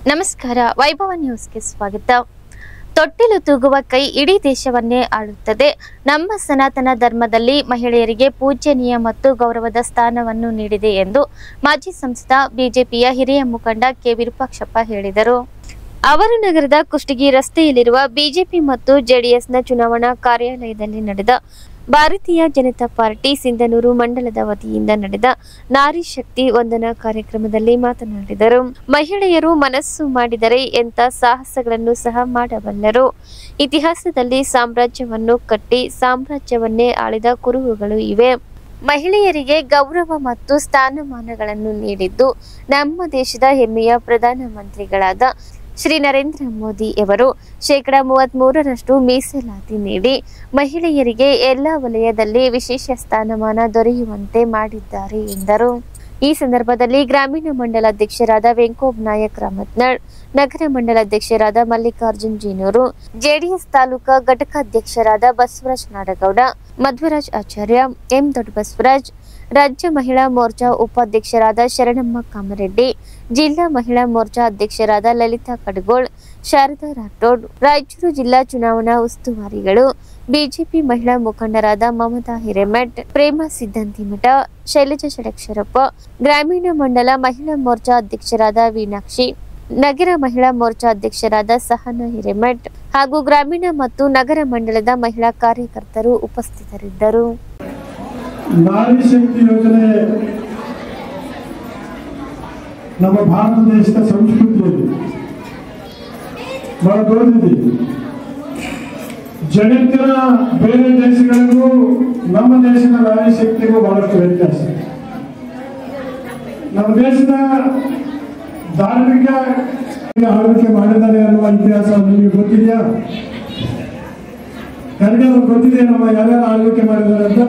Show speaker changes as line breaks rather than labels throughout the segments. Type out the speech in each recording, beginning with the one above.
ನಮಸ್ಕಾರ. ವೈಭವ ನ್ಯೂಸ್ಗೆ ಸ್ವಾಗತ. ತೊಟ್ಟಿಲು ತೂಗುವ ಕೈ ಇಡೀ ದೇಶವನ್ನೇ ಆಳುತ್ತದೆ. ನಮ್ಮ ಸನಾತನ ಧರ್ಮದಲ್ಲಿ ಮಹಿಳೆಯರಿಗೆ ಪೂಜ್ಯನೀಯ ಮತ್ತು ಗೌರವದ ಸ್ಥಾನವನ್ನು ನೀಡಿದೆ ಎಂದು ಮಾಜಿ ಸಂಸದ ಬಿಜೆಪಿಯ ಹಿರಿಯ ಮುಖಂಡ ಕೆ ವಿರೂಪಾಕ್ಷಪ್ಪ ಹೇಳಿದರು. ಅವರು ನಗರದ ಕುಷ್ಟಗಿ ರಸ್ತೆಯಲ್ಲಿರುವ ಬಿಜೆಪಿ ಮತ್ತು ಜೆಡಿಎಸ್ನ ಚುನಾವಣಾ ಕಾರ್ಯಾಲಯದಲ್ಲಿ ನಡೆದ ಭಾರತೀಯ ಜನತಾ ಪಾರ್ಟಿ ಸಿಂಧನೂರು ಮಂಡಲದ ವತಿಯಿಂದ ನಡೆದ ನಾರಿ ಶಕ್ತಿ ವಂದನಾ ಕಾರ್ಯಕ್ರಮದಲ್ಲಿ ಮಾತನಾಡಿದರು. ಮಹಿಳೆಯರು ಮನಸ್ಸು ಮಾಡಿದರೆ ಎಂಥ ಸಾಹಸಗಳನ್ನು ಸಹ ಮಾಡಬಲ್ಲರು. ಇತಿಹಾಸದಲ್ಲಿ ಸಾಮ್ರಾಜ್ಯವನ್ನು ಕಟ್ಟಿ ಸಾಮ್ರಾಜ್ಯವನ್ನೇ ಆಳಿದ ಕುರುಹುಗಳು ಇವೆ. ಮಹಿಳೆಯರಿಗೆ ಗೌರವ ಮತ್ತು ಸ್ಥಾನಮಾನಗಳನ್ನು ನೀಡಿದ್ದು ನಮ್ಮ ದೇಶದ ಹೆಮ್ಮೆಯ ಪ್ರಧಾನಮಂತ್ರಿಗಳಾದ ಶ್ರೀ ನರೇಂದ್ರ ಮೋದಿ ಅವರು 33% ಮೀಸಲಾತಿ ನೀಡಿ ಮಹಿಳೆಯರಿಗೆ ಎಲ್ಲ ವಲಯದಲ್ಲಿ ವಿಶೇಷ ಸ್ಥಾನಮಾನ ದೊರೆಯುವಂತೆ ಮಾಡಿದ್ದಾರೆ ಎಂದರು. ಈ ಸಂದರ್ಭದಲ್ಲಿ ಗ್ರಾಮೀಣ ಮಂಡಲಾಧ್ಯಕ್ಷರಾದ ವೆಂಕೋಬ್ ನಾಯಕ್ ರಾಮತ್ನಾಳ್, ನಗರ ಮಂಡಲಾಧ್ಯಕ್ಷರಾದ ಮಲ್ಲಿಕಾರ್ಜುನ್ ಜೀನೂರು, ಜೆಡಿಎಸ್ ತಾಲೂಕಾ ಘಟಕಾಧ್ಯಕ್ಷರಾದ ಬಸವರಾಜ್ ನಾಡಗೌಡ, ಮಧ್ವರಾಜ್ ಆಚಾರ್ಯ, ಎಂ ದೊಡ್ಡ ಬಸವರಾಜ್, ರಾಜ್ಯ ಮಹಿಳಾ ಮೋರ್ಚಾ ಉಪಾಧ್ಯಕ್ಷರಾದ ಶರಣಮ್ಮ ಕಾಮರೆಡ್ಡಿ, ಜಿಲ್ಲಾ ಮಹಿಳಾ ಮೋರ್ಚಾ ಅಧ್ಯಕ್ಷರಾದ ಲಲಿತಾ ಕಡಗೋಳ್, ಶಾರದಾ ರಾಠೋಡ್, ರಾಯಚೂರು ಜಿಲ್ಲಾ ಚುನಾವಣಾ ಉಸ್ತುವಾರಿಗಳು, ಬಿಜೆಪಿ ಮಹಿಳಾ ಮುಖಂಡರಾದ ಮಮತಾ ಹಿರೇಮಠ್, ಪ್ರೇಮಾ ಸಿದ್ಧಾಂತಿಮಠ, ಶೈಲಜಾ ಷಡಕ್ಷರಪ್ಪ, ಗ್ರಾಮೀಣ ಮಂಡಲ ಮಹಿಳಾ ಮೋರ್ಚಾ ಅಧ್ಯಕ್ಷರಾದ ವೀನಾಕ್ಷಿ, ನಗರ ಮಹಿಳಾ ಮೋರ್ಚಾ ಅಧ್ಯಕ್ಷರಾದ ಸಹನಾ ಹಿರೇಮಠ್ ಹಾಗೂ ಗ್ರಾಮೀಣ ಮತ್ತು ನಗರ ಮಂಡಲದ ಮಹಿಳಾ ಕಾರ್ಯಕರ್ತರು ಉಪಸ್ಥಿತರಿದ್ದರು.
ನಾರಿ ಶಕ್ತಿ ಯೋಜನೆ ನಮ್ಮ ಭಾರತ ದೇಶದ ಸಂಸ್ಕೃತಿಯಲ್ಲಿ ಬಹಳ ದೊಡ್ಡದಿದೆ. ಜಗತ್ತಿನ ಬೇರೆ ದೇಶಗಳಿಗೂ ನಮ್ಮ ದೇಶದ ನಾರಿ ಶಕ್ತಿಗೂ ಬಹಳಷ್ಟು ವ್ಯತ್ಯಾಸ. ನಮ್ಮ ದೇಶದ ಧಾರ್ಮಿಕ ಆಳ್ವಿಕೆ ಮಾಡಿದ್ದಾರೆ ಅನ್ನುವ ಇತಿಹಾಸ ನಿಮಗೆ ಗೊತ್ತಿದೆಯಾ? ಯಾರಿಗಾದ್ರೂ ಗೊತ್ತಿದೆ ನಮ್ಮ ಯಾರ್ಯಾರು ಆಳ್ವಿಕೆ ಮಾಡಿದ್ದಾರೆ ಅಂತ?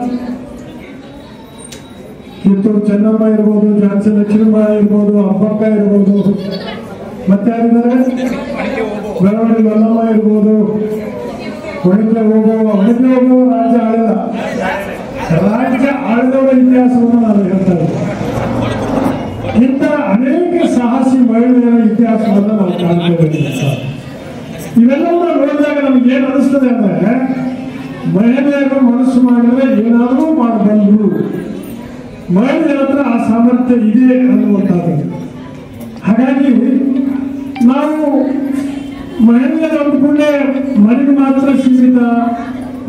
ಕಿತ್ತೂರು ಚೆನ್ನಮ್ಮ ಇರ್ಬೋದು, ಝಾನ್ಸಿ ಲಕ್ಷ್ಮೀಬಾಯಿ ಇರ್ಬೋದು, ಅಬ್ಬಕ್ಕ ಇರ್ಬೋದು, ಮತ್ತೆ ಯಾರಿದ್ದಾರೆ? ಬೆಳವಡಿ ಮಲ್ಲಮ್ಮ ಇರ್ಬೋದು, ಒಣಕೆ ಹೋಗುವ ರಾಜ್ಯ ಆಳಿದ ಆಳಿದವರ ಇತಿಹಾಸವನ್ನು ನಾನು ಹೇಳ್ತಾ ಇದ್ದೇನೆ. ಇಂಥ ಅನೇಕ ಸಾಹಸಿ ಮಹಿಳೆಯರ ಇತಿಹಾಸವನ್ನು ನಾವು ಕಾಣ್ತೇವೆ. ಇವೆಲ್ಲವನ್ನ ನೋಡಿದಾಗ ನಮ್ಗೆ ಏನ್ ಅನಿಸ್ತದೆ ಅಂದ್ರೆ, ಮಹಿಳೆಯರು ಮನಸ್ಸು ಮಾಡಿದ್ರೆ ಏನಾದರೂ ಮಾಡಬಲ್ಲರು, ಮಹಿಳೆಯರ ಹತ್ರ ಆ ಸಾಮರ್ಥ್ಯ ಇದೆ ಅನ್ನುವಂಥದ್ದು. ಹಾಗಾಗಿ ನಾವು ಮಹಿಳೆಯರು ಅಂದುಕೊಂಡೇ ಮನೆಗೆ ಮಾತ್ರ ಸೀಮಿತ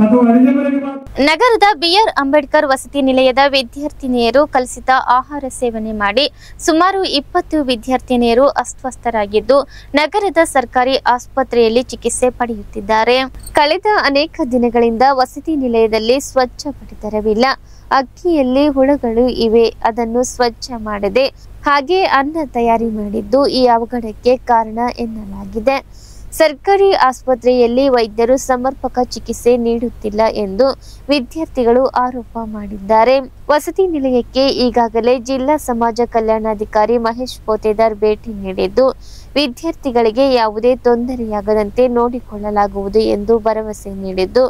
ಅಥವಾ ಅಡಿಗೆ ಮನೆಗೆ ಮಾತ್ರ.
ನಗರದ ಬಿಆರ್ ಅಂಬೇಡ್ಕರ್ ವಸತಿ ನಿಲಯದ ವಿದ್ಯಾರ್ಥಿನಿಯರು ಕಲುಷಿತ ಆಹಾರ ಸೇವನೆ ಮಾಡಿ ಸುಮಾರು 20 ವಿದ್ಯಾರ್ಥಿನಿಯರು ಅಸ್ವಸ್ಥರಾಗಿದ್ದು ನಗರದ ಸರ್ಕಾರಿ ಆಸ್ಪತ್ರೆಯಲ್ಲಿ ಚಿಕಿತ್ಸೆ ಪಡೆಯುತ್ತಿದ್ದಾರೆ. ಕಳೆದ ಅನೇಕ ದಿನಗಳಿಂದ ವಸತಿ ನಿಲಯದಲ್ಲಿ ಸ್ವಚ್ಛ ಪಡಿತರವಿಲ್ಲ. ಅಕ್ಕಿಯಲ್ಲಿ ಹುಳುಗಳು ಇವೆ, ಅದನ್ನು ಸ್ವಚ್ಛ ಮಾಡದೆ ಹಾಗೆ ಅನ್ನ ತಯಾರಿ ಮಾಡಿದ್ದು ಈ ಅವಘಡಕ್ಕೆ ಕಾರಣ ಎನ್ನಲಾಗಿದೆ. ಸರ್ಕಾರಿ ಆಸ್ಪತ್ರೆಯಲ್ಲಿ ವೈದ್ಯರು ಸಮರ್ಪಕ ಚಿಕಿತ್ಸೆ ನೀಡುತ್ತಿಲ್ಲ ಎಂದು ವಿದ್ಯಾರ್ಥಿಗಳು ಆರೋಪ ಮಾಡಿದ್ದಾರೆ. ವಸತಿ ನಿಲಯಕ್ಕೆ ಈಗಾಗಲೇ ಜಿಲ್ಲಾ ಸಮಾಜ ಕಲ್ಯಾಣಾಧಿಕಾರಿ ಮಹೇಶ್ ಪೋತೆದಾರ್ ಭೇಟಿ ನೀಡಿದ್ದು ವಿದ್ಯಾರ್ಥಿಗಳಿಗೆ ಯಾವುದೇ ತೊಂದರೆಯಾಗದಂತೆ ನೋಡಿಕೊಳ್ಳಲಾಗುವುದು ಎಂದು ಭರವಸೆ ನೀಡಿದ್ದು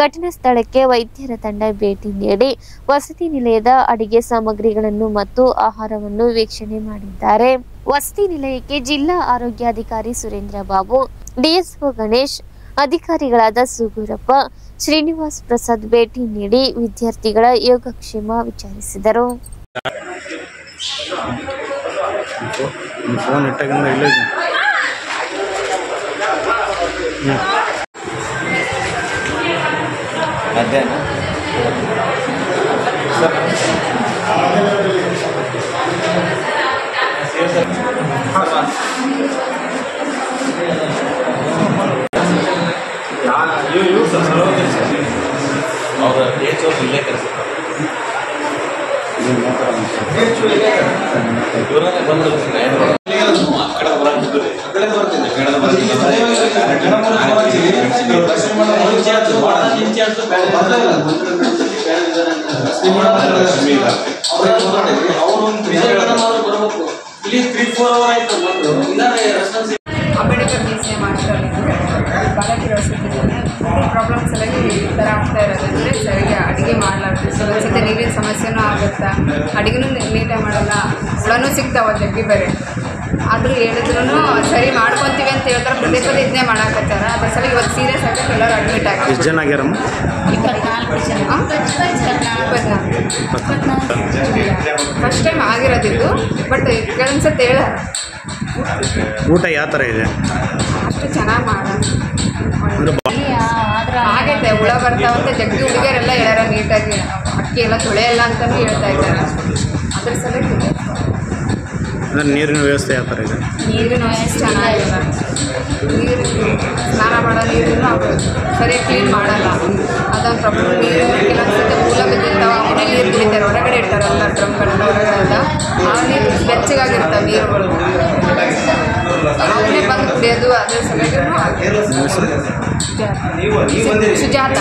ಘಟನಾ ಸ್ಥಳಕ್ಕೆ ವೈದ್ಯರ ತಂಡ ಭೇಟಿ ನೀಡಿ ವಸತಿ ನಿಲಯದ ಅಡಿಗೆ ಸಾಮಗ್ರಿಗಳನ್ನು ಮತ್ತು ಆಹಾರವನ್ನು ವೀಕ್ಷಣೆ ಮಾಡಿದ್ದಾರೆ. ವಸತಿ ನಿಲಯಕ್ಕೆ ಜಿಲ್ಲಾ ಆರೋಗ್ಯಾಧಿಕಾರಿ ಸುರೇಂದ್ರ ಬಾಬು, ಡಿಎಸ್ಒ ಗಣೇಶ್, ಅಧಿಕಾರಿಗಳಾದ ಸುಗೂರಪ್ಪ, ಶ್ರೀನಿವಾಸ್ ಪ್ರಸಾದ್ ಭೇಟಿ ನೀಡಿ ವಿದ್ಯಾರ್ಥಿಗಳ ಯೋಗಕ್ಷೇಮ ವಿಚಾರಿಸಿದರು.
ಅಂಬೇಡ್ಕರ್ ಮ್ಯೂಸಿಯಂ ಮಾಡ್ಕೊಂಡಿದ್ದು ಬಾಲಕಿಯರ ವಸತಿಯಲ್ಲಿ ಪ್ರಾಬ್ಲಮ್ಸ್ ಎಲ್ಲ ಈ ಥರ ಆಗ್ತಾ ಇರೋದಂದರೆ ಸರಿಯಾಗಿ ಅಡುಗೆ ಮಾಡಲಾಗ್ತದೆ. ಸೊ ಒಂದ್ಸತಿ ನೀರಿನ ಸಮಸ್ಯೆನೂ ಆಗುತ್ತಾ, ಅಡುಗೆನೂ ನೀಟಾಗಿ ಮಾಡಲ್ಲ, ಹುಳನೂ ಸಿಗ್ತಾವೆ ಜಗ್ಗಿ ಬೇರೆ. ಆದರೂ ಹೇಳಿದ್ರು ಸರಿ ಮಾಡ್ಕೊತೀವಿ ಅಂತ ಹೇಳ್ತಾರೆ, ಪದೇ ಪದೇ ಇದನ್ನೇ ಮಾಡಾಕತ್ತಾರ. ಅದ್ರ ಸಲ ಇವತ್ತು ಸೀರಿಯಸ್ ಆಗಿ ಎಲ್ಲರೂ ಅಡ್ಮಿಟ್ ಆಗಿ.
ಎಷ್ಟು ಜನ ಆಗ್ಯಾರಮ್ಮ?
24 ಫಸ್ಟ್ ಟೈಮ್ ಆಗಿರೋದಿದ್ದು. ಬಟ್ ಕೆಲವೊಂದ್ಸತಿ ಹೇಳ
ಊಟ ಯಾವ ಥರ ಇದೆ?
ಅಷ್ಟು ಚೆನ್ನಾಗಿ ಆಗೈತೆ. ಹುಳ ಬರ್ತಾವಂತೆ ಜಗ್ಗಿ ಹುಡುಗಿಯರೆಲ್ಲ ಹೇಳ್ಯಾರ, ನೀಟಾಗಿ ಅಕ್ಕಿ ಎಲ್ಲ ತೊಳೆಯಲ್ಲ ಅಂತಲೂ ಹೇಳ್ತಾ ಇದ್ದಾರೆ. ಅದ್ರ ಸಲಕ್ಕೆ
ಅಂದರೆ ನೀರಿನ ವ್ಯವಸ್ಥೆ ಯಾವ ಥರ ಇದೆ?
ನೀರಿನ ವ್ಯವಸ್ಥೆ ಚೆನ್ನಾಗಿಲ್ಲ. ನೀರು ಸ್ನಾನ ಮಾಡೋ ನೀರನ್ನು ಸರಿಯಾಗಿ ಕ್ಲೀನ್ ಮಾಡಲ್ಲ, ಅದೊಂದು ಪ್ರಾಬ್ಲಮ್. ನೀರು ಕೆಲವೊಂದ್ಸತಿ ಮೂಲ ಬಿದ್ದಿರ್ತಾವೆ, ಅವನೇ ನೀರು ಕುಡಿತಾರೆ, ಹೊರಗಡೆ ಇರ್ತಾರಲ್ಲ ಡ್ರಮ್ಗಳೆಲ್ಲ ಹೊರಗಡೆ, ಆ ನೀರು ಬೆಚ್ಚಗಾಗಿರ್ತಾವೆ ನೀರುಗಳು, ಅವನೇ ಬಂದು ಕುಡಿಯೋದು. ಅದ್ರ ಸಲುವಾಗಿ Sujata.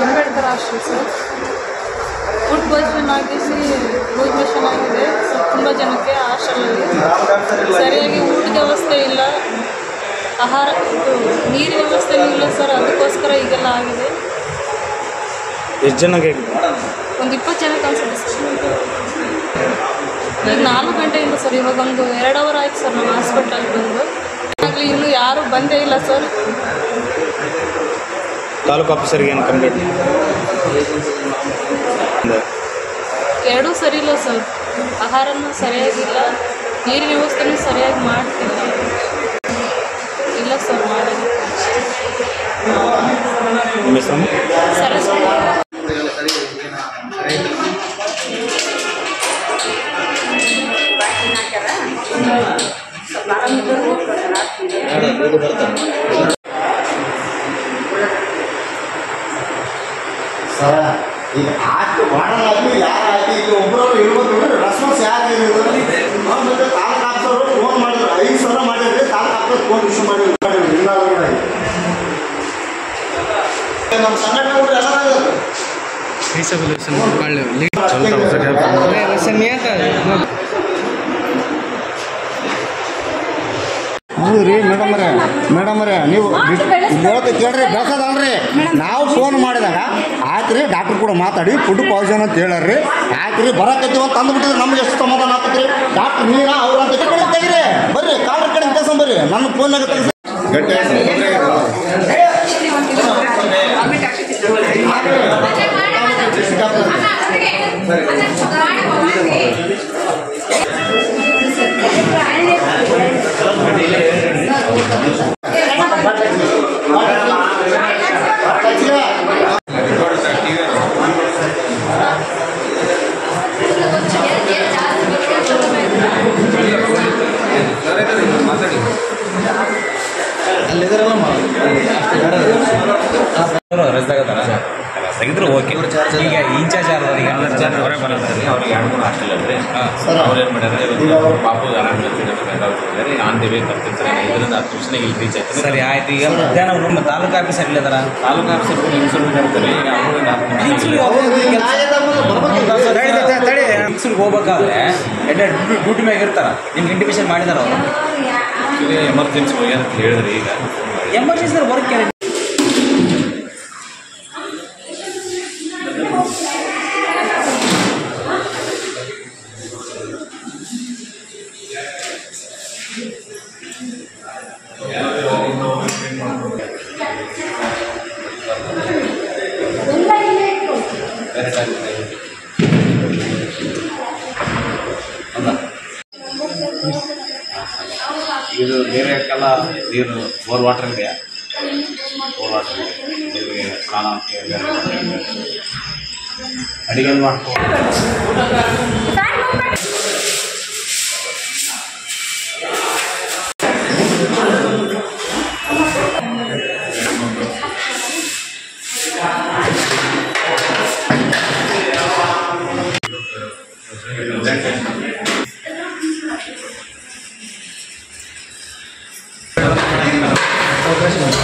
Ambedkar hostel sir. Food poison ಆಗಿಸಿ ಲೂಸ್ ಮೋಷನ್ ಆಗಿದೆ ತುಂಬ ಜನಕ್ಕೆ ಹಾಸ್ಟೆಲಲ್ಲಿ. ಸರಿಯಾಗಿ ಊಟದ ವ್ಯವಸ್ಥೆ ಇಲ್ಲ, ಆಹಾರ ನೀರಿನ ವ್ಯವಸ್ಥೆನೂ ಇಲ್ಲ ಸರ್. ಅದಕ್ಕೋಸ್ಕರ ಈಗೆಲ್ಲ ಆಗಿದೆ.
ಎಷ್ಟು ಜನಕ್ಕೆ?
ಒಂದು 20 ಜನಕ್ಕೆ ಅನ್ಸುತ್ತೆ ಸರ್. ಈಗ 4 ಗಂಟೆಯಿಂದ ಸರ್, ಇವಾಗ ಒಂದು 2 ಅವರ್ ಆಯ್ತು ಸರ್ ನಮ್ಮ ಹಾಸ್ಪಿಟಲ್ಗೆ ಬಂದು. ಆಗಲಿ ಇನ್ನೂ ಯಾರೂ ಬಂದೇ ಇಲ್ಲ ಸರ್.
ತಾಲೂಕು ಆಫೀಸರ್ಗೆ ಏನು ಕಂಪ್ಲೇಂಟ್?
ಎರಡೂ ಸರಿ ಇಲ್ಲ ಸರ್. ಆಹಾರನೂ ಸರಿಯಾಗಿಲ್ಲ, ನೀರಿನ ವ್ಯವಸ್ಥೆನೂ ಸರಿಯಾಗಿ ಮಾಡ್ತಿಲ್ಲ. ಇಲ್ಲ ಸರ್ ಮಾಡಿಲ್ಲ.
ನಿಮ್ಮ ಹೆಸರು?
ಸರಸ್ವತಿ.
ಸರ ಈಗ ಆಯ್ತು ಮಾಡಲಾಗಿ ಯಾರಾಯ್ತು ಈಗ ಒಬ್ಬರವ್ರು ಇರ್ಬೋದು. ರೆಸ್ಪಾನ್ಸ್ ಯಾರು ಮತ್ತೆ ತಾಲೂಕು ಆಫೀಸರು ಫೋನ್ ಮಾಡಿದ್ರು, 5 ಸಾವಿರ ಮಾಡಿದ್ರಿ. ತಾಲೂಕು ಆಫೀಸರ್ ಫೋನ್ ಇಶ್ಯೂ ಮಾಡಿದ್ರು. ನಮ್ಮ ಸಂಘಟನೆ ಎಲ್ಲರೂ ಹೌದು ರೀ ಮೇಡಮ್ರೆ ನೀವು ಹೇಳೋದು ಕೇಳ್ರಿ, ಬೆಳ್ಸೋದಲ್ರಿ. ನಾವು ಫೋನ್ ಮಾಡಿದಾಗ ಆಯ್ತು ರೀ, ಡಾಕ್ಟ್ರ್ ಕೂಡ ಮಾತಾಡಿ ಫುಡ್ ಪಾಯ್ಸನ್ ಅಂತ ಹೇಳ್ರಿ, ಆಯ್ತು ರೀ ಬರಕತ್ತೀವಿ ಅಂತ ಅಂದ್ಬಿಟ್ಟಿದ್ರೆ ನಮ್ಗೆ ಎಷ್ಟು ಸಮಾಧಾನ ಆಗ್ತೈತಿ ರೀ. ಡಾಕ್ಟ್ರ್ ನೀರ ಅವ್ರ ಅಂತ ತೆಗಿರಿ, ಬರ್ರಿ ಕಾಲರ್ ಕಡೆ ಕೆಲಸ ಬರ್ರಿ, ನನ್ನ ಫೋನ್ನಾಗ ತೆಗಿಸಿ
ತೆಗೆದ್ರು ಓಕೆ. ಈಗ ಇನ್ಚಾರ್ಜ್ ಆದವ್ರಿಗೆ ಹೊರಗೆ ಬರೋದ್ರಲ್ಲಿ ಅವ್ರಿಗೆ 2-3 ಹಾಸ್ಟೆಲ್ ಅಲ್ರಿ. ಅವ್ರು ಏನು ಮಾಡ್ಯಾರ, ಇವತ್ತು ಪಾಪು ಆನ್ ದಿ ವೇ ಬರ್ತೀನಿ ಸರ್, ಇದರಿಂದ 10 ನಿಮಿಷನಾಗ ಇಲ್ಲಿ ರೀಚ್ ಆಯ್ತು. ಸರಿ ಆಯ್ತು. ಈಗ ಮಧ್ಯಾಹ್ನ ನಮ್ಮ ತಾಲೂಕು ಆಫೀಸರ್ ಇಲ್ಲದಾರ, ತಾಲೂಕು ಆಫೀಸರ್ ಇನ್ಸೂರೆನ್ಸ್ ಇರ್ತಾರೆ. ಈಗ ಇನ್ಸೂರ್ಗೆ ಹೋಗ್ಬೇಕಾದ್ರೆ ಡ್ಯೂಟಿ ಮ್ಯಾಗ ಇರ್ತಾರ, ನಿಮ್ಗೆ ಇಂಟಿಮೇಷನ್ ಮಾಡಿದಾರ ಅವರು. ಎಮರ್ಜೆನ್ಸಿ ಅಂತ ಹೇಳಿದ್ರಿ. ಈಗ ಎಮರ್ಜೆನ್ಸಿ ವರ್ಕ್ ಇದು ಬೇರೆಕ್ಕೆಲ್ಲ ನೀರು ಬೋರ್ ವಾಟರ್ ಇದೆಯಾ? ಬೋರ್ ವಾಟರ್ ಇದೆ, ಸ್ನಾನ ಅಡಿಗೆ ಮಾಡ್ಕೊ.
Gracias.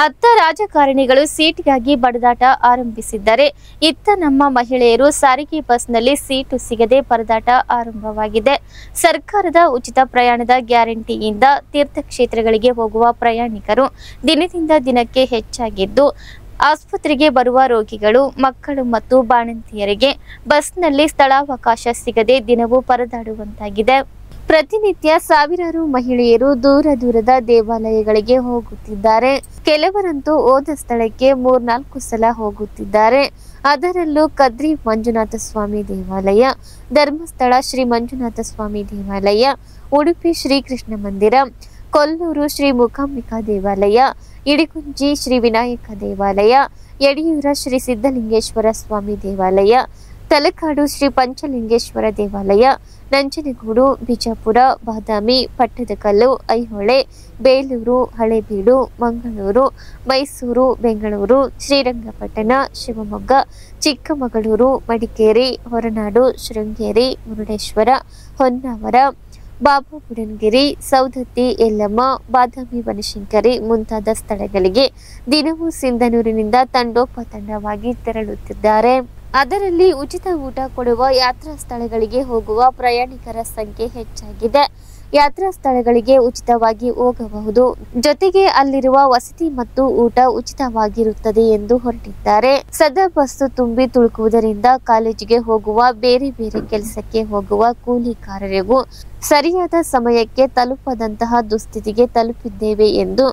ಅತ್ತ ರಾಜಕಾರಣಿಗಳು ಸೀಟ್ಗಾಗಿ ಬಡದಾಟ ಆರಂಭಿಸಿದ್ದಾರೆ. ಇತ್ತ ನಮ್ಮ ಮಹಿಳೆಯರು ಸಾರಿಗೆ ಬಸ್ನಲ್ಲಿ ಸೀಟು ಸಿಗದೆ ಪರದಾಟ ಆರಂಭವಾಗಿದೆ. ಸರ್ಕಾರದ ಉಚಿತ ಪ್ರಯಾಣದ ಗ್ಯಾರಂಟಿಯಿಂದ ತೀರ್ಥಕ್ಷೇತ್ರಗಳಿಗೆ ಹೋಗುವ ಪ್ರಯಾಣಿಕರು ದಿನದಿಂದ ದಿನಕ್ಕೆ ಹೆಚ್ಚಾಗಿದ್ದು, ಆಸ್ಪತ್ರೆಗೆ ಬರುವ ರೋಗಿಗಳು, ಮಕ್ಕಳು ಮತ್ತು ಬಾಣಂತಿಯರಿಗೆ ಬಸ್ನಲ್ಲಿ ಸ್ಥಳಾವಕಾಶ ಸಿಗದೆ ದಿನವೂ ಪರದಾಡುವಂತಾಗಿದೆ. ಪ್ರತಿನಿತ್ಯ ಸಾವಿರಾರು ಮಹಿಳೆಯರು ದೂರ ದೂರದ ದೇವಾಲಯಗಳಿಗೆ ಹೋಗುತ್ತಿದ್ದಾರೆ. ಕೆಲವರಂತೂ ಹೋದ ಸ್ಥಳಕ್ಕೆ 3-4 ಸಲ ಹೋಗುತ್ತಿದ್ದಾರೆ. ಅದರಲ್ಲೂ ಕದ್ರಿ ಮಂಜುನಾಥ ಸ್ವಾಮಿ ದೇವಾಲಯ, ಧರ್ಮಸ್ಥಳ ಶ್ರೀ ಮಂಜುನಾಥ ಸ್ವಾಮಿ ದೇವಾಲಯ, ಉಡುಪಿ ಶ್ರೀಕೃಷ್ಣ ಮಂದಿರ, ಕೊಲ್ಲೂರು ಶ್ರೀ ಮೂಕಾಂಬಿಕಾ ದೇವಾಲಯ, ಇಡಿಗುಂಜಿ ಶ್ರೀ ವಿನಾಯಕ ದೇವಾಲಯ, ಯಡಿಯೂರ ಶ್ರೀ ಸಿದ್ಧಲಿಂಗೇಶ್ವರ ಸ್ವಾಮಿ ದೇವಾಲಯ, ತಲಕಾಡು ಶ್ರೀ ಪಂಚಲಿಂಗೇಶ್ವರ ದೇವಾಲಯ, ನಂಜನಗೂಡು, ಬಿಜಾಪುರ, ಬಾದಾಮಿ, ಪಟ್ಟದಕಲ್ಲು, ಐಹೊಳೆ, ಬೇಲೂರು, ಹಳೇಬೀಡು, ಮಂಗಳೂರು, ಮೈಸೂರು, ಬೆಂಗಳೂರು, ಶ್ರೀರಂಗಪಟ್ಟಣ, ಶಿವಮೊಗ್ಗ, ಚಿಕ್ಕಮಗಳೂರು, ಮಡಿಕೇರಿ, ಹೊರನಾಡು, ಶೃಂಗೇರಿ, ಮುರುಡೇಶ್ವರ, ಹೊನ್ನಾವರ, ಬಾಬಾಬುಡನ್ಗಿರಿ, ಸೌದತ್ತಿ, ಯಲ್ಲಮ್ಮ, ಬಾದಾಮಿ, ಬನಶಂಕರಿ ಮುಂತಾದ ಸ್ಥಳಗಳಿಗೆ ದಿನವೂ ಸಿಂಧನೂರಿನಿಂದ ತಂಡೋಪತಂಡವಾಗಿ ತೆರಳುತ್ತಿದ್ದಾರೆ. ಅದರಲ್ಲಿ ಉಚಿತ ಊಟ ಕೊಡುವ ಯಾತ್ರಾ ಸ್ಥಳಗಳಿಗೆ ಹೋಗುವ ಪ್ರಯಾಣಿಕರ ಸಂಖ್ಯೆ ಹೆಚ್ಚಾಗಿದೆ. ಯಾತ್ರಾ ಸ್ಥಳಗಳಿಗೆ ಉಚಿತವಾಗಿ ಹೋಗಬಹುದು, ಜೊತೆಗೆ ಅಲ್ಲಿರುವ ವಸತಿ ಮತ್ತು ಊಟ ಉಚಿತವಾಗಿರುತ್ತದೆ ಎಂದು ಹೊರಟಿದ್ದಾರೆ. ಸದಾ ಬಸ್ಸು ತುಂಬಿ ತುಳುಕುವುದರಿಂದ ಕಾಲೇಜಿಗೆ ಹೋಗುವ, ಬೇರೆ ಬೇರೆ ಕೆಲಸಕ್ಕೆ ಹೋಗುವ ಕೂಲಿಕಾರರಿಗೂ ಸರಿಯಾದ ಸಮಯಕ್ಕೆ ತಲುಪದಂತಹ ದುಸ್ಥಿತಿಗೆ ತಲುಪಿದ್ದೇವೆ ಎಂದು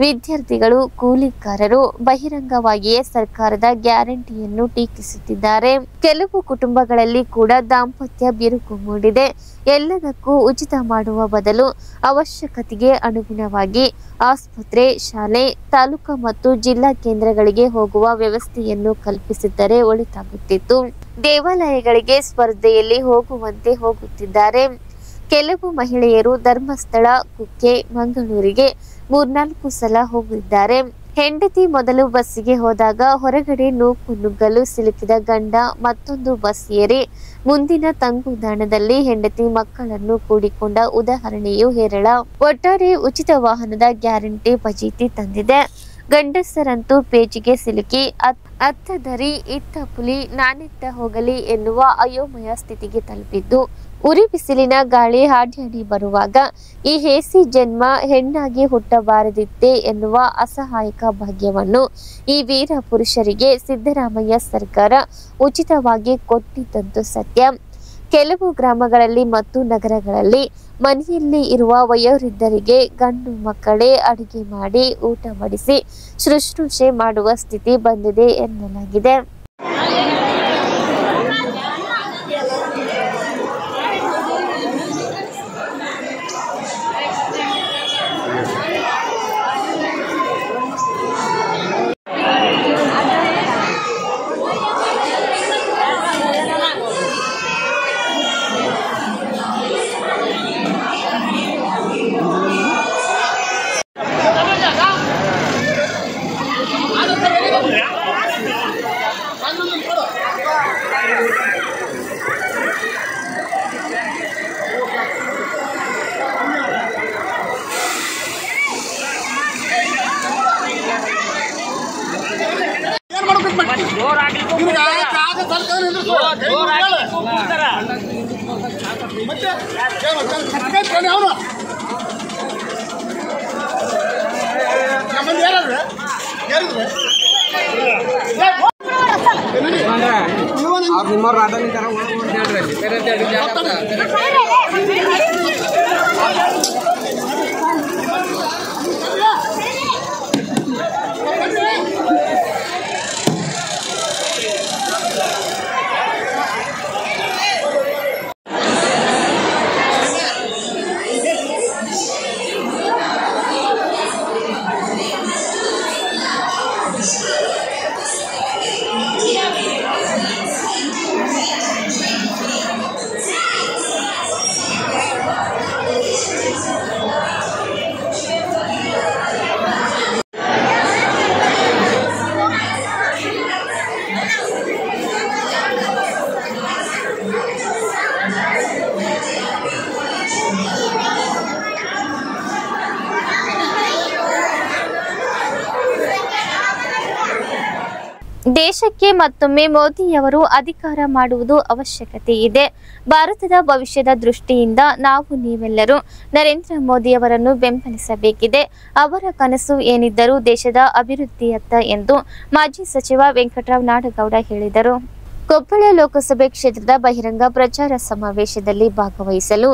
ವಿದ್ಯಾರ್ಥಿಗಳು, ಕೂಲಿಕಾರರು ಬಹಿರಂಗವಾಗಿಯೇ ಸರ್ಕಾರದ ಗ್ಯಾರಂಟಿಯನ್ನು ಟೀಕಿಸುತ್ತಿದ್ದಾರೆ. ಕೆಲವು ಕುಟುಂಬಗಳಲ್ಲಿ ಕೂಡ ದಾಂಪತ್ಯ ಬಿರುಕು ಮೂಡಿದೆ. ಎಲ್ಲದಕ್ಕೂ ಉಚಿತ ಮಾಡುವ ಬದಲು ಅವಶ್ಯಕತೆಗೆ ಅನುಗುಣವಾಗಿ ಆಸ್ಪತ್ರೆ, ಶಾಲೆ, ತಾಲೂಕು ಮತ್ತು ಜಿಲ್ಲಾ ಕೇಂದ್ರಗಳಿಗೆ ಹೋಗುವ ವ್ಯವಸ್ಥೆಯನ್ನು ಕಲ್ಪಿಸಿದ್ದರೆ ಒಳಿತಾಗುತ್ತಿತ್ತು. ದೇವಾಲಯಗಳಿಗೆ ಸ್ಪರ್ಧೆಯಲ್ಲಿ ಹೋಗುವಂತೆ ಹೋಗುತ್ತಿದ್ದಾರೆ. ಕೆಲವು ಮಹಿಳೆಯರು ಧರ್ಮಸ್ಥಳ, ಕುಕ್ಕೆ, ಮಂಗಳೂರಿಗೆ 3-4 ಸಲ ಹೋಗಿದ್ದಾರೆ. ಹೆಂಡತಿ ಮೊದಲು ಬಸ್ಸಿಗೆ ಹೋದಾಗ ಹೊರಗಡೆ ನೂಕು ನುಗ್ಗಲು ಸಿಲುಕಿದ ಗಂಡ ಮತ್ತೊಂದು ಬಸ್ ಏರಿ ಮುಂದಿನ ತಂಗುದಾಣದಲ್ಲಿ ಹೆಂಡತಿ ಮಕ್ಕಳನ್ನು ಕೂಡಿಕೊಂಡ ಉದಾಹರಣೆಯೂ ಹೇರಳ. ಒಟ್ಟಾರೆ ಉಚಿತ ವಾಹನದ ಗ್ಯಾರಂಟಿ ಫಜೀತಿ ತಂದಿದೆ. ಗಂಡಸರಂತೂ ಪೇಜಿಗೆ ಸಿಲುಕಿ ಅತ್ತ ದರಿ ಇತ್ತ ಪುಲಿ ನಾನೆತ್ತ ಹೋಗಲಿ ಎನ್ನುವ ಅಯೋಮಯ ಸ್ಥಿತಿಗೆ ತಲುಪಿದ್ದು, ಉರಿ ಬಿಸಿಲಿನ ಗಾಳಿ ಹಾಡ್ಯಾಡಿ ಬರುವಾಗ ಈ ಹೇಸಿ ಜನ್ಮ ಹೆಣ್ಣಾಗಿ ಹುಟ್ಟಬಾರದಿತ್ತೆ ಎನ್ನುವ ಅಸಹಾಯಕ ಭಾಗ್ಯವನ್ನು ಈ ವೀರ ಪುರುಷರಿಗೆ ಸಿದ್ದರಾಮಯ್ಯ ಸರ್ಕಾರ ಉಚಿತವಾಗಿ ಕೊಟ್ಟಿದ್ದಂತೂ ಸತ್ಯ. ಕೆಲವು ಗ್ರಾಮಗಳಲ್ಲಿ ಮತ್ತು ನಗರಗಳಲ್ಲಿ ಮನೆಯಲ್ಲಿ ಇರುವ ವಯೋವೃದ್ಧರಿಗೆ ಗಂಡು ಮಕ್ಕಳೇ ಅಡುಗೆ ಮಾಡಿ ಊಟ ಬಡಿಸಿ ಶುಶ್ರೂಷೆ ಮಾಡುವ ಸ್ಥಿತಿ ಬಂದಿದೆ ಎನ್ನಲಾಗಿದೆ. ದೇಶಕ್ಕೆ ಮತ್ತೊಮ್ಮೆ ಮೋದಿಯವರು ಅಧಿಕಾರ ಮಾಡುವುದು ಅವಶ್ಯಕತೆ ಇದೆ. ಭಾರತದ ಭವಿಷ್ಯದ ದೃಷ್ಟಿಯಿಂದ ನಾವು ನೀವೆಲ್ಲರೂ ನರೇಂದ್ರ ಮೋದಿಯವರನ್ನು ಬೆಂಬಲಿಸಬೇಕಿದೆ. ಅವರ ಕನಸು ಏನಿದ್ದರೂ ದೇಶದ ಅಭಿವೃದ್ಧಿಯತ್ತ ಎಂದು ಮಾಜಿ ಸಚಿವ ವೆಂಕಟರಾವ್ ನಾಡಗೌಡ ಹೇಳಿದರು. ಕೊಪ್ಪಳ ಲೋಕಸಭೆ ಕ್ಷೇತ್ರದ ಬಹಿರಂಗ ಪ್ರಚಾರ ಸಮಾವೇಶದಲ್ಲಿ ಭಾಗವಹಿಸಲು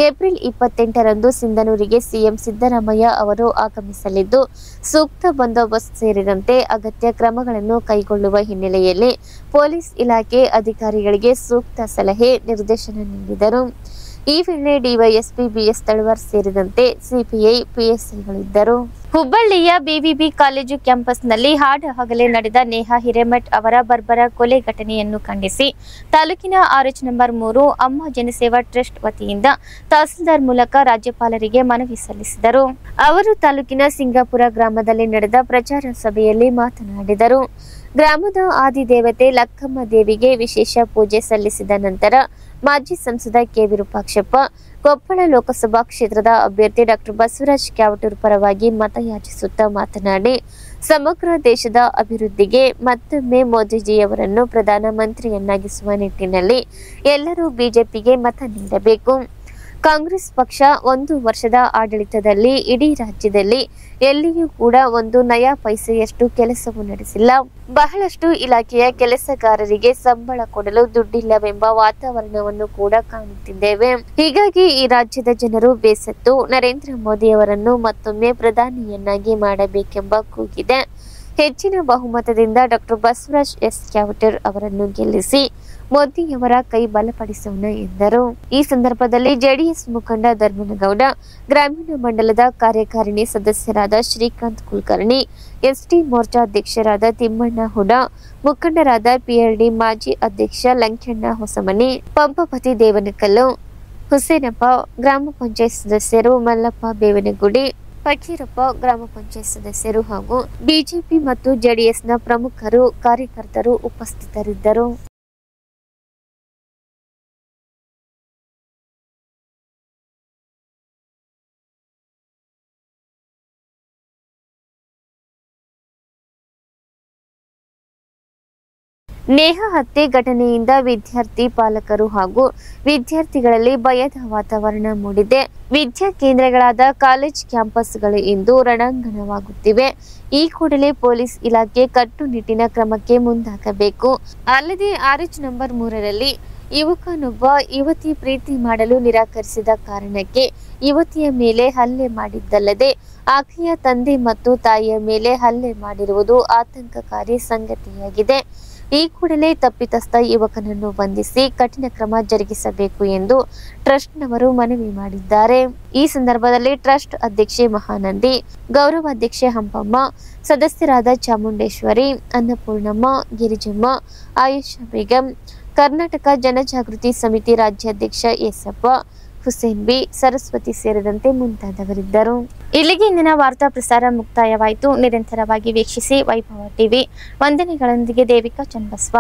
ಏಪ್ರಿಲ್ 28ರಂದು ಸಿಂಧನೂರಿಗೆ ಸಿಎಂ ಸಿದ್ದರಾಮಯ್ಯ ಅವರು ಆಗಮಿಸಲಿದ್ದು, ಸೂಕ್ತ ಬಂದೋಬಸ್ತ್ ಸೇರಿದಂತೆ ಅಗತ್ಯ ಕ್ರಮಗಳನ್ನು ಕೈಗೊಳ್ಳುವ ಹಿನ್ನೆಲೆಯಲ್ಲಿ ಪೊಲೀಸ್ ಇಲಾಖೆ ಅಧಿಕಾರಿಗಳಿಗೆ ಸೂಕ್ತ ಸಲಹೆ ನಿರ್ದೇಶನ ನೀಡಿದರು. ಈ ವೇಳೆ ಡಿವೈಎಸ್ಪಿ ಬಿಎಸ್ ತಳವಾರ್ ಸೇರಿದಂತೆ ಸಿಪಿಐ ಪಿಎಸ್ಐಗಳಿದ್ದರು. ಹುಬ್ಬಳ್ಳಿಯ ಬಿವಿಬಿ ಕಾಲೇಜು ಕ್ಯಾಂಪಸ್ನಲ್ಲಿ ಹಾಡಹಗಲೇ ನಡೆದ ನೇಹಾ ಹಿರೇಮಠ್ ಅವರ ಬರ್ಬರ ಕೊಲೆ ಘಟನೆಯನ್ನು ಖಂಡಿಸಿ ತಾಲೂಕಿನ RH ನಂಬರ್ 3 ಅಮ್ಮ ಜನಸೇವಾ ಟ್ರಸ್ಟ್ ವತಿಯಿಂದ ತಹಸೀಲ್ದಾರ್ ಮೂಲಕ ರಾಜ್ಯಪಾಲರಿಗೆ ಮನವಿ ಸಲ್ಲಿಸಿದರು. ಅವರು ತಾಲೂಕಿನ ಸಿಂಗಾಪುರ ಗ್ರಾಮದಲ್ಲಿ ನಡೆದ ಪ್ರಚಾರ ಸಭೆಯಲ್ಲಿ ಮಾತನಾಡಿದರು. ಗ್ರಾಮದ ಆದಿದೇವತೆ ಲಕ್ಕಮ್ಮ ದೇವಿಗೆ ವಿಶೇಷ ಪೂಜೆ ಸಲ್ಲಿಸಿದ ನಂತರ ಮಾಜಿ ಸಂಸದ ಕೆ ವಿರೂಪಾಕ್ಷಪ್ಪ ಕೊಪ್ಪಳ ಲೋಕಸಭಾ ಕ್ಷೇತ್ರದ ಅಭ್ಯರ್ಥಿ ಡಾಕ್ಟರ್ ಬಸವರಾಜ್ ಕ್ಯಾವಟೂರ್ ಪರವಾಗಿ ಮತಯಾಚಿಸುತ್ತಾ ಮಾತನಾಡಿ, ಸಮಗ್ರ ದೇಶದ ಅಭಿವೃದ್ಧಿಗೆ ಮತ್ತೊಮ್ಮೆ ಮೋದಿಜಿಯವರನ್ನು ಪ್ರಧಾನಮಂತ್ರಿಯನ್ನಾಗಿಸುವ ನಿಟ್ಟಿನಲ್ಲಿ ಎಲ್ಲರೂ ಬಿಜೆಪಿಗೆ ಮತ ನೀಡಬೇಕು. ಕಾಂಗ್ರೆಸ್ ಪಕ್ಷ 1 ವರ್ಷದ ಆಡಳಿತದಲ್ಲಿ ಇಡೀ ರಾಜ್ಯದಲ್ಲಿ ಎಲ್ಲಿಯೂ ಕೂಡ ಒಂದು ನಯಾ ಪೈಸೆಯಷ್ಟು ಕೆಲಸವೂ ನಡೆಸಿಲ್ಲ. ಬಹಳಷ್ಟು ಇಲಾಖೆಯ ಕೆಲಸಗಾರರಿಗೆ ಸಂಬಳ ಕೊಡಲು ದುಡ್ಡಿಲ್ಲವೆಂಬ ವಾತಾವರಣವನ್ನು ಕೂಡ ಕಾಣುತ್ತಿದ್ದೇವೆ. ಹೀಗಾಗಿ ಈ ರಾಜ್ಯದ ಜನರು ಬೇಸತ್ತು ನರೇಂದ್ರ ಮೋದಿಯವರನ್ನು ಮತ್ತೊಮ್ಮೆ ಪ್ರಧಾನಿಯನ್ನಾಗಿ ಮಾಡಬೇಕೆಂಬ ಕೂಗಿದೆ. ಹೆಚ್ಚಿನ ಬಹುಮತದಿಂದ ಡಾಕ್ಟರ್ ಬಸವರಾಜ್ ಎಸ್ ಕ್ಯಾವಟೂರ್ ಅವರನ್ನು ಗೆಲ್ಲಿಸಿ ಮೋದಿಯವರ ಕೈ ಬಲಪಡಿಸೋಣ ಎಂದರು. ಈ ಸಂದರ್ಭದಲ್ಲಿ ಜೆಡಿಎಸ್ ಮುಖಂಡ ಧರ್ಮನಗೌಡ, ಗ್ರಾಮೀಣ ಮಂಡಲದ ಕಾರ್ಯಕಾರಿಣಿ ಸದಸ್ಯರಾದ ಶ್ರೀಕಾಂತ್ ಕುಲಕರ್ಣಿ, ಎಸ್ಟಿ ಮೋರ್ಚಾ ಅಧ್ಯಕ್ಷರಾದ ತಿಮ್ಮಣ್ಣ ಹುಡ, ಮುಖಂಡರಾದ PLD ಮಾಜಿ ಅಧ್ಯಕ್ಷ ಲಂಕಣ್ಣ ಹೊಸಮನಿ, ಪಂಪಪತಿ ದೇವನಕಲ್ಲು, ಹುಸೇನಪ್ಪ, ಗ್ರಾಮ ಪಂಚಾಯತ್ ಸದಸ್ಯರು ಮಲ್ಲಪ್ಪ ಬೇವನಗುಡಿ, ಫಕೀರಪ್ಪ, ಗ್ರಾಮ ಪಂಚಾಯತ್ ಸದಸ್ಯರು ಹಾಗೂ ಬಿಜೆಪಿ ಮತ್ತು ಜೆಡಿಎಸ್ನ ಪ್ರಮುಖರು, ಕಾರ್ಯಕರ್ತರು ಉಪಸ್ಥಿತರಿದ್ದರು. ನೇಹಾ ಹತ್ಯೆ ಘಟನೆಯಿಂದ ವಿದ್ಯಾರ್ಥಿ ಪಾಲಕರು ಹಾಗೂ ವಿದ್ಯಾರ್ಥಿಗಳಲ್ಲಿ ಭಯದ ವಾತಾವರಣ ಮೂಡಿದೆ. ವಿದ್ಯಾ ಕೇಂದ್ರಗಳಾದ ಕಾಲೇಜ್ ಕ್ಯಾಂಪಸ್ಗಳು ಇಂದು ರಣಾಂಗಣವಾಗುತ್ತಿವೆ. ಈ ಕೂಡಲೇ ಪೊಲೀಸ್ ಇಲಾಖೆ ಕಟ್ಟುನಿಟ್ಟಿನ ಕ್ರಮಕ್ಕೆ ಮುಂದಾಗಬೇಕು. ಅಲ್ಲದೆ RH ನಂಬರ್ 3ರಲ್ಲಿ ಯುವಕನೊಬ್ಬ ಯುವತಿ ಪ್ರೀತಿ ಮಾಡಲು ನಿರಾಕರಿಸಿದ ಕಾರಣಕ್ಕೆ ಯುವತಿಯ ಮೇಲೆ ಹಲ್ಲೆ ಮಾಡಿದ್ದಲ್ಲದೆ ಆಕೆಯ ತಂದೆ ಮತ್ತು ತಾಯಿಯ ಮೇಲೆ ಹಲ್ಲೆ ಮಾಡಿರುವುದು ಆತಂಕಕಾರಿ ಸಂಗತಿಯಾಗಿದೆ. ಈ ಕೂಡಲೇ ತಪ್ಪಿತಸ್ಥ ಯುವಕನನ್ನು ಬಂಧಿಸಿ ಕಠಿಣ ಕ್ರಮ ಜರುಗಿಸಬೇಕು ಎಂದು ಟ್ರಸ್ಟ್ನವರು ಮನವಿ ಮಾಡಿದ್ದಾರೆ. ಈ ಸಂದರ್ಭದಲ್ಲಿ ಟ್ರಸ್ಟ್ ಅಧ್ಯಕ್ಷೆ ಮಹಾನಂದಿ, ಗೌರವಾಧ್ಯಕ್ಷೆ ಹಂಪಮ್ಮ, ಸದಸ್ಯರಾದ ಚಾಮುಂಡೇಶ್ವರಿ, ಅನ್ನಪೂರ್ಣಮ್ಮ, ಗಿರಿಜಮ್ಮ, ಆಯುಷಾ ಬೇಗಂ, ಕರ್ನಾಟಕ ಜನಜಾಗೃತಿ ಸಮಿತಿ ರಾಜ್ಯಾಧ್ಯಕ್ಷ ಏಸಪ್ಪ, ಹುಸೇನ್ ಬಿ, ಸರಸ್ವತಿ ಸೇರಿದಂತೆ ಮುಂತಾದವರಿದ್ದರು. ಇಲ್ಲಿಗೆ ಇಂದಿನ ವಾರ್ತಾ ಪ್ರಸಾರ ಮುಕ್ತಾಯವಾಯಿತು. ನಿರಂತರವಾಗಿ ವೀಕ್ಷಿಸಿ ವೈಭವ ಟಿವಿ. ವಂದನೆಗಳೊಂದಿಗೆ ದೇವಿಕಾ ಚನ್ನಬಸವ.